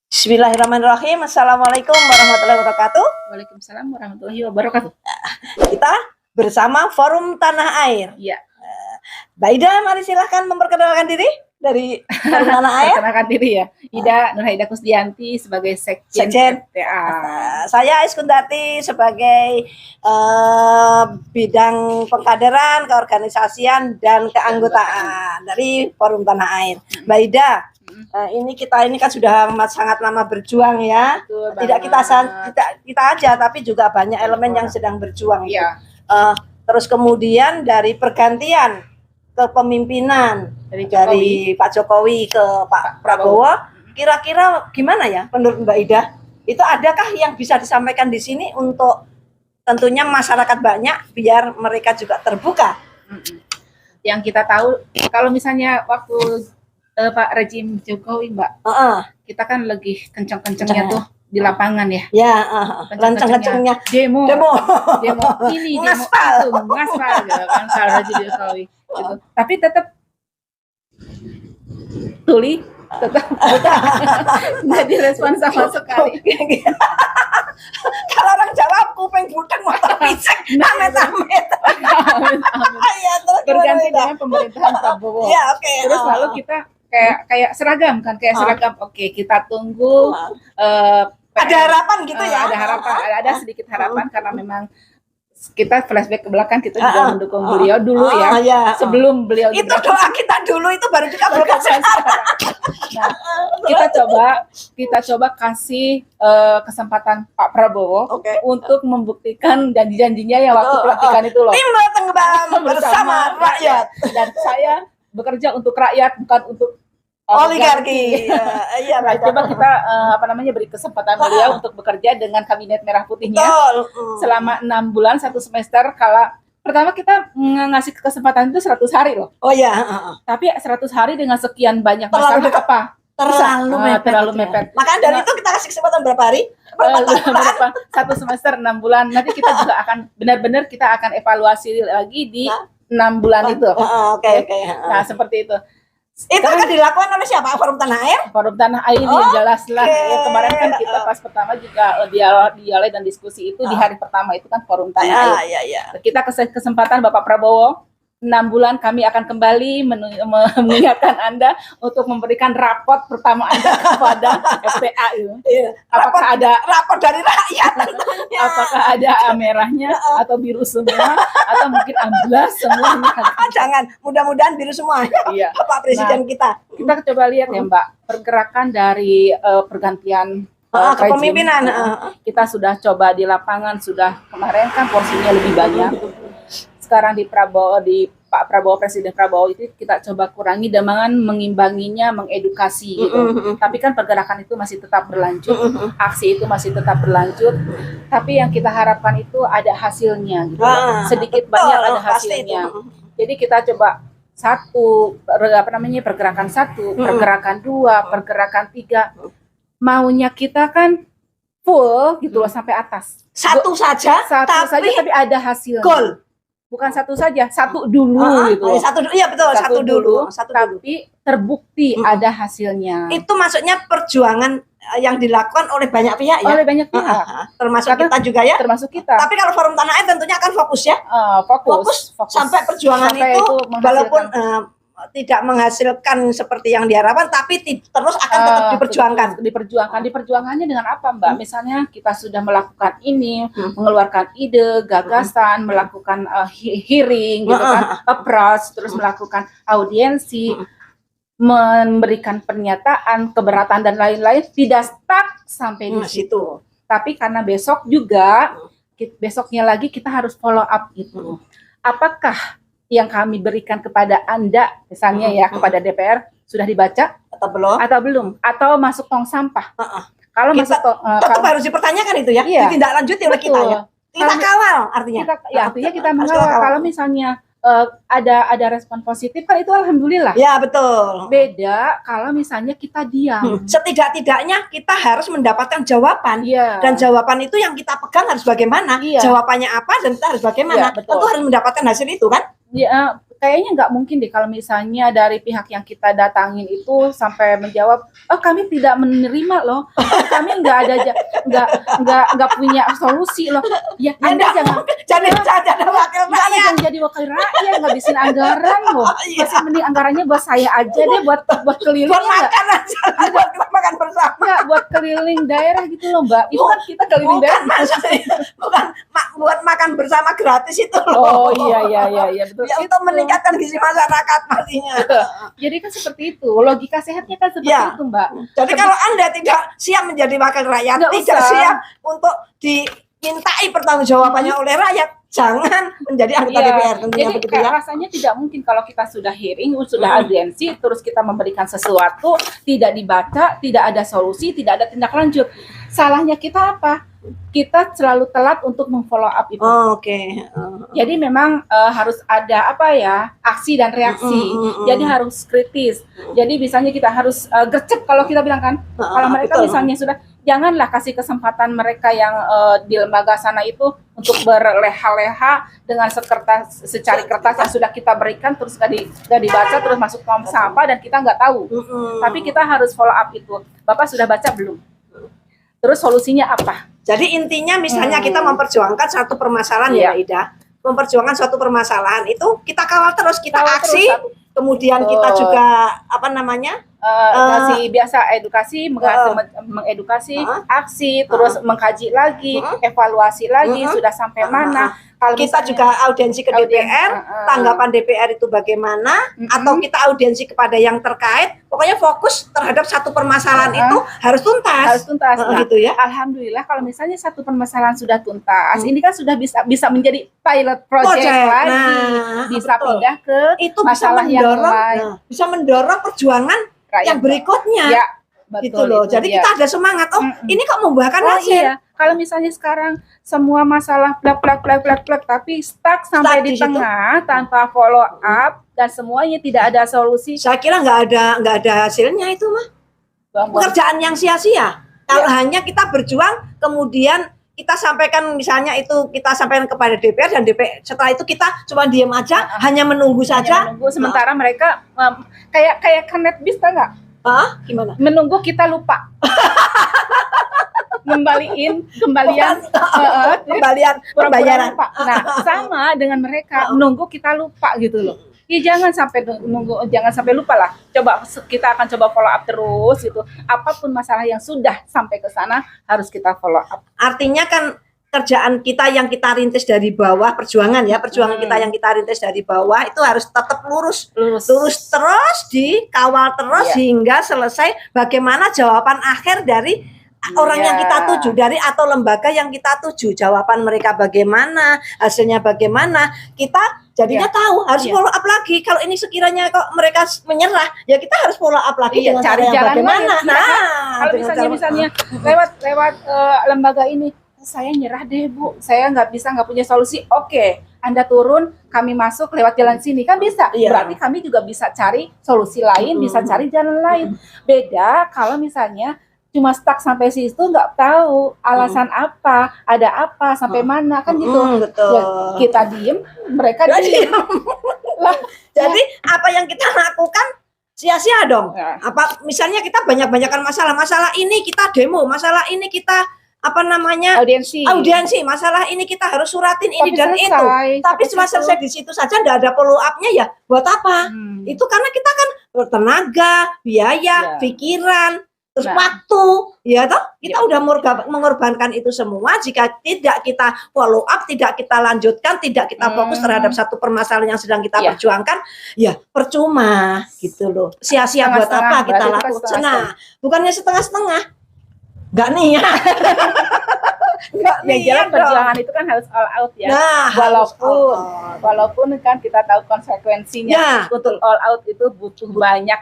Bismillahirrahmanirrahim. Assalamualaikum warahmatullahi wabarakatuh. Waalaikumsalam warahmatullahi wabarakatuh. Kita bersama Forum Tanah Air. Iya. Mbak Ida, mari silahkan memperkenalkan diri dari Forum Tanah Air. Perkenalkan diri ya. Ida Nurhaida Kusdianti sebagai Sekjen FTA. Saya Iskundati sebagai bidang pengkaderan, keorganisasian dan keanggotaan dari Forum Tanah Air. Mbak Ida, ini kan sudah sangat lama berjuang ya. Betul Tidak banget. kita aja, tapi juga banyak elemen yang sedang berjuang. Iya. Terus kemudian dari pergantian kepemimpinan dari Pak Jokowi ke Pak Prabowo, kira-kira gimana ya menurut Mbak Ida? Itu adakah yang bisa disampaikan di sini untuk tentunya masyarakat banyak biar mereka juga terbuka? Yang kita tahu kalau misalnya waktu Pak rejim Jokowi, Mbak, kita kan lagi kencang-kencangnya tuh di lapangan ya. Ya, kencang-kencangnya demo ini, ngaspal. demo itu, ngaspal gitu kan kalau rejim Jokowi gitu. Tapi tetap tetap nggak direspon sama sekali. Kalau orang Jawa kuping budeng motor pisek amit-amit. Berganti dengan pemerintahan Prabowo. Ya, oke. Terus lalu kita kayak seragam kan, seragam. Oke, kita tunggu. Ada harapan gitu ya? Ada harapan, ada sedikit harapan karena memang kita flashback ke belakang, kita juga mendukung beliau dulu ya. Sebelum beliau itu doa kita dulu, itu baru kita berkata. Nah, kita coba kasih kesempatan Pak Prabowo untuk membuktikan janji-janjinya yang waktu pelantikan itu loh. Tim Tenggelam bersama rakyat. Dan saya bekerja untuk rakyat, bukan untuk oligarki. Iya, nah, coba kita beri kesempatan beliau untuk bekerja dengan kabinet merah putihnya selama 6 bulan 1 semester. Kalau pertama kita ngasih kesempatan itu 100 hari loh. Oh ya. Tapi 100 hari dengan sekian banyak masalah apa? Terlalu mepet. Makanya dari itu kita kasih kesempatan berapa hari? 1 semester 6 bulan. Nanti kita juga akan benar-benar kita akan evaluasi lagi di 6 bulan itu. Oke. Nah, seperti itu. Itu akan dilakukan oleh siapa? Forum Tanah Air? Forum Tanah Air ini jelas lah. Ya, kemarin kan kita pas pertama juga dialog dan diskusi itu di hari pertama itu kan Forum Tanah Air. Iya. Kita kesempatan Bapak Prabowo 6 bulan kami akan kembali mengingatkan Anda untuk memberikan raport pertama Anda kepada FTA itu. Apakah ada raport dari rakyat? Apakah ada merahnya atau biru semua atau mungkin amblas semuanya? Jangan, mudah-mudahan biru semua. Iya. Pak Presiden kita coba lihat ya Mbak, pergerakan dari pergantian kepemimpinan. Kita sudah coba di lapangan, sudah kemarin kan porsinya lebih banyak. Sekarang di Pak Prabowo, Presiden Prabowo itu kita coba kurangi dengan mengimbanginya, mengedukasi gitu. Tapi kan pergerakan itu masih tetap berlanjut, aksi itu masih tetap berlanjut. Tapi yang kita harapkan itu ada hasilnya gitu. Sedikit banyak ada hasilnya. Jadi kita coba pergerakan 1, pergerakan 2, pergerakan 3. Maunya kita kan full gitu loh sampai atas. Satu saja tapi ada hasilnya. Goal. Bukan satu saja, satu dulu gitu. Iya betul, satu dulu. Tapi terbukti ada hasilnya. Itu maksudnya perjuangan yang dilakukan oleh banyak pihak ya? Oleh banyak pihak. Termasuk kita juga ya? Termasuk kita. Tapi kalau Forum Tanah Air tentunya akan fokus ya? Fokus. Sampai perjuangan itu walaupun tidak menghasilkan seperti yang diharapkan, tapi terus akan tetap diperjuangkan. Diperjuangannya dengan apa Mbak? Misalnya kita sudah melakukan ini, mengeluarkan ide, gagasan, melakukan hearing, gitu kan, approach, terus melakukan audiensi, memberikan pernyataan, keberatan dan lain-lain, tidak stuck sampai di situ. Tapi karena besoknya lagi kita harus follow up itu. Apakah yang kami berikan kepada Anda, misalnya ya kepada DPR, sudah dibaca atau belum? Atau masuk tong sampah? Kalau masuk tetap harus dipertanyakan itu ya, ditindaklanjuti oleh kita ya. Kita kawal artinya. Artinya kita mengawal. Kalau misalnya ada respon positif kan itu alhamdulillah. Ya betul. Beda kalau misalnya kita diam. Setidak-tidaknya kita harus mendapatkan jawaban. Dan jawaban itu yang kita pegang harus bagaimana. Jawabannya apa dan kita harus bagaimana. Tentu harus mendapatkan hasil itu kan. Ya, kayaknya nggak mungkin deh kalau misalnya dari pihak yang kita datangin itu sampai menjawab, oh kami tidak menerima loh, oh, kami nggak punya solusi loh. Ya Anda jangan jadi wakil nggak ada rakyat. yang jadi wakil rakyat, ngabisin anggaran loh. Iya. Masih mending anggarannya buat saya aja deh, buat keliling Buat ya nggak? makan aja, buat kita makan bersama. Nggak, buat keliling daerah gitu loh Mbak. Itu kan kita keliling Bukan daerah. maksudnya, bukan buat makan bersama gratis itu loh. Oh iya betul. Ya, Itu. untuk meningkatkan gizi masyarakat pastinya. Jadi kan seperti itu, logika sehatnya kan seperti Ya. itu Mbak. Jadi kalau Anda tidak siap menjadi wakil rakyat, Nggak tidak usah. siap untuk dimintai pertanggungjawabannya oleh rakyat, jangan menjadi anggota DPR. Tentunya Jadi begitu kayak ya. rasanya tidak mungkin kalau kita sudah hearing, sudah audiensi, terus kita memberikan sesuatu, tidak dibaca, tidak ada solusi, tidak ada tindak lanjut. Salahnya kita apa? Kita selalu telat untuk memfollow up itu. Oke. Jadi memang harus ada apa ya, aksi dan reaksi. Jadi harus kritis. Jadi misalnya kita harus gercep kalau kita bilang kan. Kalau mereka betul. misalnya sudah, janganlah kasih kesempatan mereka yang di lembaga sana itu untuk berleha-leha dengan secari kertas yang sudah kita berikan terus nggak dibaca terus masuk tong sampah dan kita nggak tahu. Tapi kita harus follow up itu. Bapak sudah baca belum? Terus solusinya apa? Jadi intinya misalnya kita memperjuangkan satu permasalahan Iya. ya Ida. Memperjuangkan suatu permasalalan itu kita kawal terus, kita Kawal aksi. terus. Kemudian kita juga apa namanya? Kasih biasa edukasi, mengedukasi, aksi, terus mengkaji lagi, evaluasi lagi, sudah sampai mana. Kalau Kita misalnya- juga audiensi ke DPR, tanggapan DPR itu bagaimana, atau kita audiensi kepada yang terkait, pokoknya fokus terhadap satu permasalahan itu harus tuntas. harus tuntas. Nah, Gitu ya. Alhamdulillah kalau misalnya satu permasalahan sudah tuntas, ini kan sudah bisa menjadi pilot project lagi, Nah, bisa betul. pindah ke Itu masalah bisa yang mendorong, lain. bisa mendorong perjuangan Rakyat. yang berikutnya. Ya, betul Gitu loh. itu Jadi dia. kita ada semangat. Oh, ini kok membuahkan Oh hasil. iya, kalau misalnya sekarang semua masalah plak tapi stuck sampai Stuck di di situ. tengah tanpa follow up dan semuanya tidak ada solusi. Saya kira nggak ada hasilnya itu mah. Pekerjaan yang sia-sia. Kalau hanya kita berjuang, kemudian kita sampaikan misalnya itu kita sampaikan kepada DPR dan DPR setelah itu kita cuma diam aja, hanya menunggu Hanya saja. menunggu sementara mereka kayak Kanet bis tau nggak? Hah? Gimana? Menunggu kita lupa. kembalian Pembalian pembayaran. pembayaran. Nah, sama dengan mereka menunggu kita lupa gitu loh. Ya jangan sampai jangan sampai lupa lah. Coba kita akan coba follow up terus gitu. Apapun masalah yang sudah sampai ke sana harus kita follow up. Artinya kan kerjaan kita yang kita rintis dari bawah, perjuangan ya, perjuangan kita yang kita rintis dari bawah itu harus tetap lurus terus, dikawal terus hingga selesai. Bagaimana jawaban akhir dari orang yang kita tuju, dari atau lembaga yang kita tuju, jawaban mereka bagaimana, hasilnya bagaimana, kita jadinya tahu harus follow up lagi. Kalau ini sekiranya kok mereka menyerah, ya kita harus follow up lagi dengan cari cara yang jalan bagaimana. lain. Kalau misalnya lewat lembaga ini, saya nyerah deh Bu, saya nggak punya solusi. Oke, Anda turun, kami masuk lewat jalan sini, kan bisa. Berarti kami juga bisa cari solusi lain, bisa cari jalan lain. Beda kalau misalnya cuma stuck sampai situ, nggak tahu alasan apa, ada apa, sampai mana, kan gitu. Betul. Ya, kita diem, mereka diem. Jadi apa yang kita lakukan sia-sia dong. Ya. Apa misalnya kita banyak-banyakan masalah ini kita demo, masalah ini kita Audiensi, masalah ini kita harus suratin ini Tapi dan selesai, itu. Tapi sampai cuma situ. selesai di situ saja, nggak ada follow up-nya ya. Buat apa? Itu karena kita kan tenaga, biaya, pikiran, terus waktu, ya toh kita udah mengorbankan itu semua. Jika tidak kita follow up, tidak kita lanjutkan, tidak kita fokus terhadap satu permasalahan yang sedang kita perjuangkan, ya percuma gitu loh. Sia-sia buat apa kita lakukan? Nah, bukannya setengah-setengah, nggak niat. Ya jalan perjuangan itu kan harus all out ya. Nah, walaupun kan kita tahu konsekuensinya, untuk all out itu butuh banyak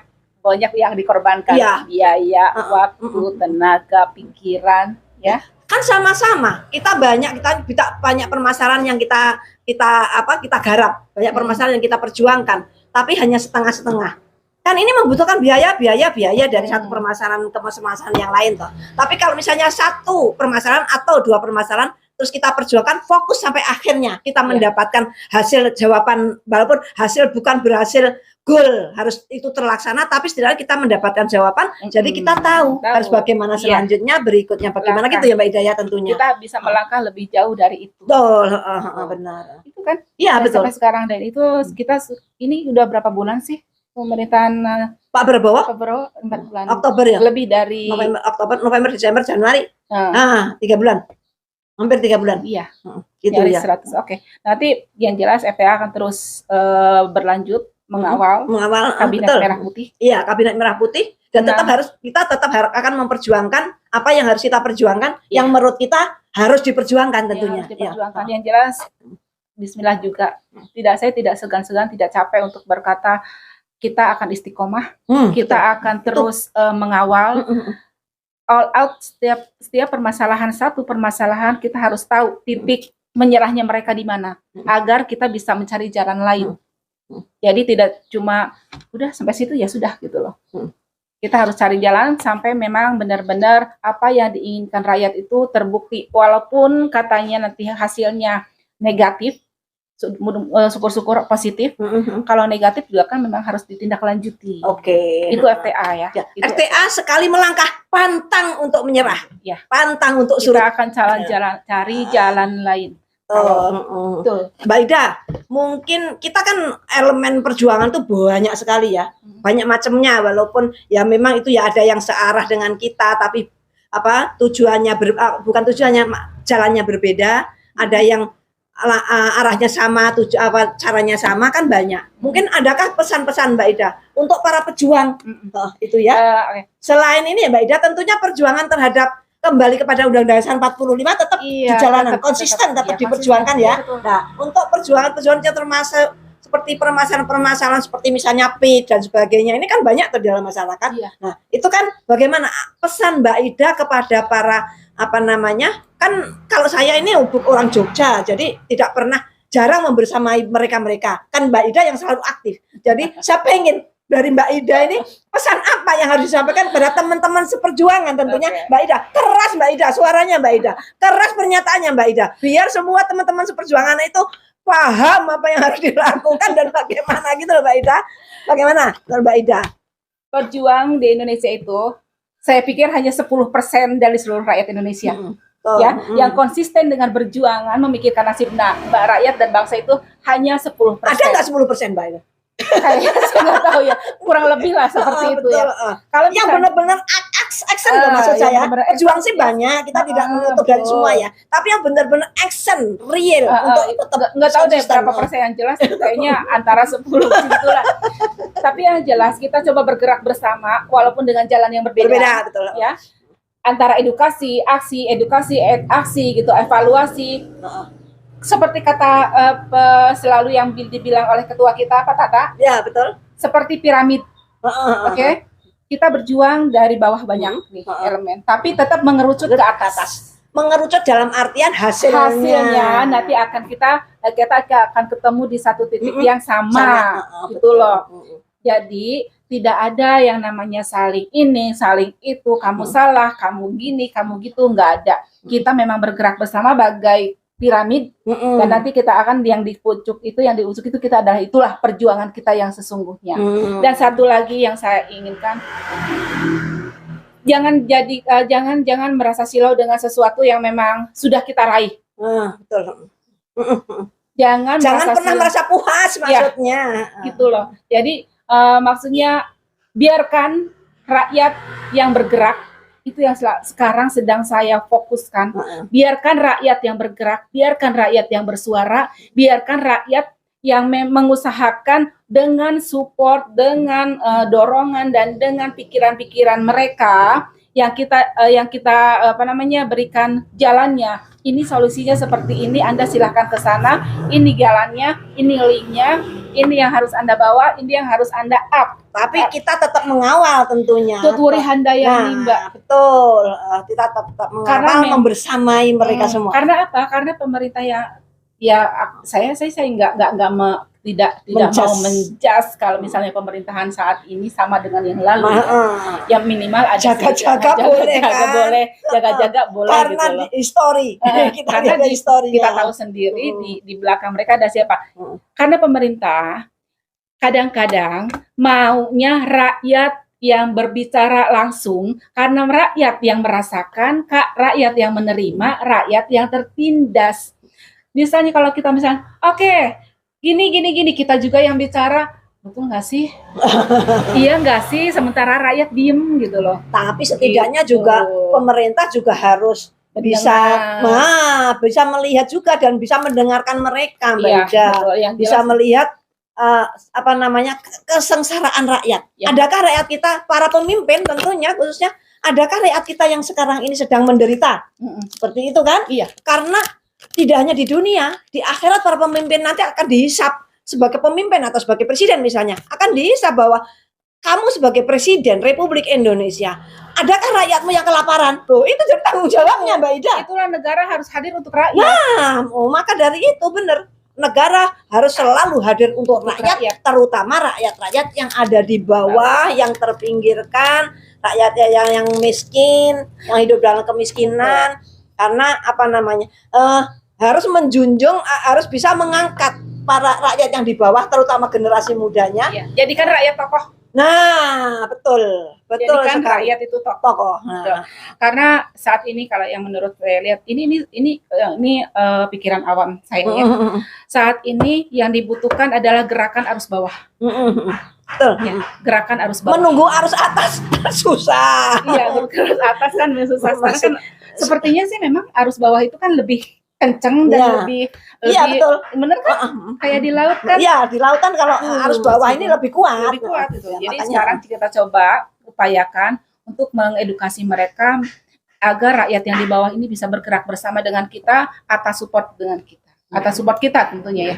yang dikorbankan, biaya, waktu, tenaga, pikiran, ya. Kan sama-sama kita banyak permasalahan yang kita garap, banyak permasalahan yang kita perjuangkan, tapi hanya setengah-setengah. Kan ini membutuhkan biaya dari satu permasalahan ke permasalahan yang lain toh. Tapi kalau misalnya satu permasalahan atau dua permasalahan terus kita perjuangkan fokus sampai akhirnya kita mendapatkan hasil jawaban, walaupun hasil bukan berhasil goal harus itu terlaksana, tapi setidaknya kita mendapatkan jawaban, jadi kita tahu harus bagaimana selanjutnya, berikutnya bagaimana gitu ya Mbak Ida ya tentunya. Kita bisa melangkah lebih jauh dari itu. Betul, benar. Itu kan? Iya betul. Sampai sekarang dan itu kita ini udah berapa bulan sih pemerintahan Pak Prabowo? 4 bulan. Oktober ya? Lebih dari Oktober, November, Desember, Januari. 3 bulan. Hampir 3 bulan. Iya. Gitu ya. 100. Oke. Nanti yang jelas FPA akan terus berlanjut mengawal kabinet betul. merah putih. Iya, kabinet merah putih, dan kita tetap akan memperjuangkan apa yang harus kita perjuangkan, yang menurut kita harus diperjuangkan tentunya. Harus diperjuangkan. Yang jelas bismillah juga. Saya tidak segan-segan, tidak capek untuk berkata kita akan istiqomah, kita akan terus mengawal all out setiap permasalahan, satu permasalahan kita harus tahu titik menyerahnya mereka di mana agar kita bisa mencari jalan lain. Jadi tidak cuma udah sampai situ ya sudah gitu loh. Kita harus cari jalan sampai memang benar-benar apa yang diinginkan rakyat itu terbukti. Walaupun katanya nanti hasilnya negatif, syukur-syukur positif. Kalau negatif juga kan memang harus ditindaklanjuti. Oke. Itu FTA ya. Itu FTA sekali melangkah pantang untuk menyerah. Ya. Pantang untuk surut. Kita akan cari jalan lain. Betul. Mbak Ida, mungkin kita kan elemen perjuangan tuh banyak sekali ya, banyak macamnya, walaupun ya memang itu ya ada yang searah dengan kita, tapi apa tujuannya bukan tujuannya, jalannya berbeda, ada yang arahnya sama, caranya sama, kan banyak. Mungkin adakah pesan-pesan Mbak Ida untuk para pejuang itu ya? Selain ini ya Mbak Ida, tentunya perjuangan terhadap kembali kepada Undang-Undang Dasar 45 tetap di jalanan, konsisten tetap diperjuangkan ya. Nah, untuk perjuangan-perjuangan yang termasuk seperti permasalahan-permasalahan seperti misalnya PIK dan sebagainya, ini kan banyak di dalam masyarakat. Nah, itu kan bagaimana pesan Mbak Ida kepada para kan kalau saya ini orang Jogja, jadi tidak pernah, jarang membersamai mereka-mereka. Kan Mbak Ida yang selalu aktif. Jadi saya pengen dari Mbak Ida ini pesan apa yang harus disampaikan pada teman-teman seperjuangan tentunya. Mbak Ida, keras Mbak Ida, suaranya Mbak Ida, keras pernyataannya Mbak Ida, biar semua teman-teman seperjuangan itu paham apa yang harus dilakukan dan bagaimana gitu loh Mbak Ida. Bagaimana Mbak Ida? Perjuang di Indonesia itu saya pikir hanya 10% dari seluruh rakyat Indonesia. Yang konsisten dengan berjuangan memikirkan nasib rakyat dan bangsa itu hanya 10%. Ada nggak 10% Mbak Ida? Kayaknya saya nggak tahu ya, kurang lebih lah seperti itu ya. Kalau yang benar-benar action maksud saya, pejuang sih banyak, kita tidak menutup dari semua ya. Tapi yang benar-benar action real untuk tetap nggak tahu deh berapa persen yang jelas, kayaknya antara 10 gitulah. Tapi yang jelas kita coba bergerak bersama, walaupun dengan jalan yang berbeda. Betul. Ya, antara edukasi, aksi gitu, evaluasi. Seperti kata selalu yang dibilang oleh ketua kita Pak Tata, ya betul, seperti piramid. Oke. Kita berjuang dari bawah banyak nih elemen, tapi tetap mengerucut ke atas. Mengerucut dalam artian hasilnya nanti kita akan ketemu di satu titik yang sama gitu loh. Jadi tidak ada yang namanya saling ini, saling itu, kamu salah, kamu gini, kamu gitu, nggak ada. Kita memang bergerak bersama bagai piramid, dan nanti kita akan yang di pucuk itu, yang di ujung itu kita adalah, itulah perjuangan kita yang sesungguhnya. Dan satu lagi yang saya inginkan, jangan merasa silau dengan sesuatu yang memang sudah kita raih. Betul. Jangan pernah merasa puas maksudnya. Gitu loh. Jadi maksudnya biarkan rakyat yang bergerak. Itu yang sekarang sedang saya fokuskan. Biarkan rakyat yang bergerak, biarkan rakyat yang bersuara, biarkan rakyat yang mengusahakan dengan support, dengan dorongan dan dengan pikiran-pikiran mereka yang kita berikan jalannya. Ini solusinya seperti ini, Anda silahkan ke sana, ini jalannya, ini linknya, ini yang harus Anda bawa, ini yang harus Anda up. Tapi kita tetap mengawal tentunya. Tuturi handayani, Mbak. Betul. Kita tetap mengawal, membersamai mereka semua. Karena apa? Karena pemerintah saya tidak mau menjas kalau misalnya pemerintahan saat ini sama dengan yang lalu. Yang minimal ada jaga-jaga boleh kan? Jaga-jaga boleh karena gitu loh. History. Karena kita tahu sendiri di belakang mereka ada siapa. Karena pemerintah kadang-kadang maunya rakyat yang berbicara langsung, karena rakyat yang merasakan, rakyat yang menerima, rakyat yang tertindas. Misalnya kalau kita misalnya, oke, gini, kita juga yang bicara, betul nggak sih? Iya nggak sih? Sementara rakyat diem gitu loh. Tapi setidaknya gitu. Juga pemerintah juga harus bisa melihat juga dan bisa mendengarkan mereka, Mbak Ida. Bisa melihat kesengsaraan rakyat. Ya. Adakah rakyat kita, para pemimpin tentunya khususnya, adakah rakyat kita yang sekarang ini sedang menderita? Seperti itu kan? Iya. Karena tidak hanya di dunia, di akhirat para pemimpin nanti akan dihisap sebagai pemimpin atau sebagai presiden misalnya, akan dihisap bahwa kamu sebagai presiden Republik Indonesia, adakah rakyatmu yang kelaparan? Oh, itu jadi tanggung jawabnya, Mbak Ida. Itulah negara harus hadir untuk rakyat. Nah, maka dari itu benar. Negara harus selalu hadir untuk rakyat, terutama rakyat-rakyat yang ada di bawah, yang terpinggirkan, rakyat yang miskin, yang hidup dalam kemiskinan. Karena harus menjunjung, harus bisa mengangkat para rakyat yang di bawah, terutama generasi mudanya. Jadikan rakyat tokoh. Nah, betul Jadikan sekali. Rakyat itu tokoh. Nah. Karena saat ini kalau yang menurut saya lihat ini pikiran awam saya ya. Saat ini yang dibutuhkan adalah gerakan arus bawah. Betul. Ya, gerakan arus bawah. Menunggu arus atas susah. Iya, arus atas kan susah. Kan sepertinya sih memang arus bawah itu kan lebih kenceng dan lebih betul. Bener kan? Kayak di laut kan? Iya, di laut kan kalau arus bawah ini lebih kuat. Gitu. Jadi sekarang kita coba upayakan untuk mengedukasi mereka agar rakyat yang di bawah ini bisa bergerak bersama dengan kita atas support dengan kita. Atas support kita tentunya ya.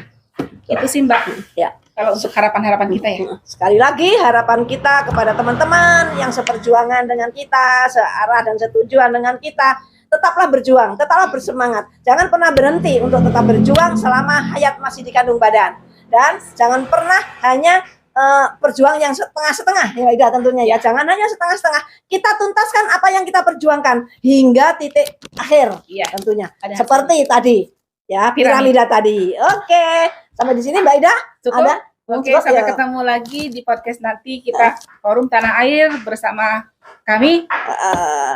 Itu sih Mbak. Ya. Kalau untuk harapan-harapan kita ya. Sekali lagi harapan kita kepada teman-teman yang seperjuangan dengan kita, searah dan setujuan dengan kita, tetaplah berjuang, tetaplah bersemangat. Jangan pernah berhenti untuk tetap berjuang selama hayat masih dikandung badan. Dan jangan pernah hanya berjuang yang setengah-setengah, ya Ida tentunya ya. Jangan hanya setengah-setengah. Kita tuntaskan apa yang kita perjuangkan hingga titik akhir, tentunya. Seperti tadi, ya piramida tadi. Oke, sampai di sini Mbak Ida. Cukup? Oke, sampai ketemu lagi di podcast nanti kita Forum Tanah Air bersama kami.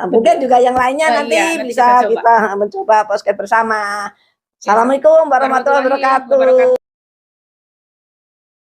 Mungkin juga yang lainnya nanti bisa kita mencoba podcast bersama. Assalamualaikum warahmatullahi wabarakatuh.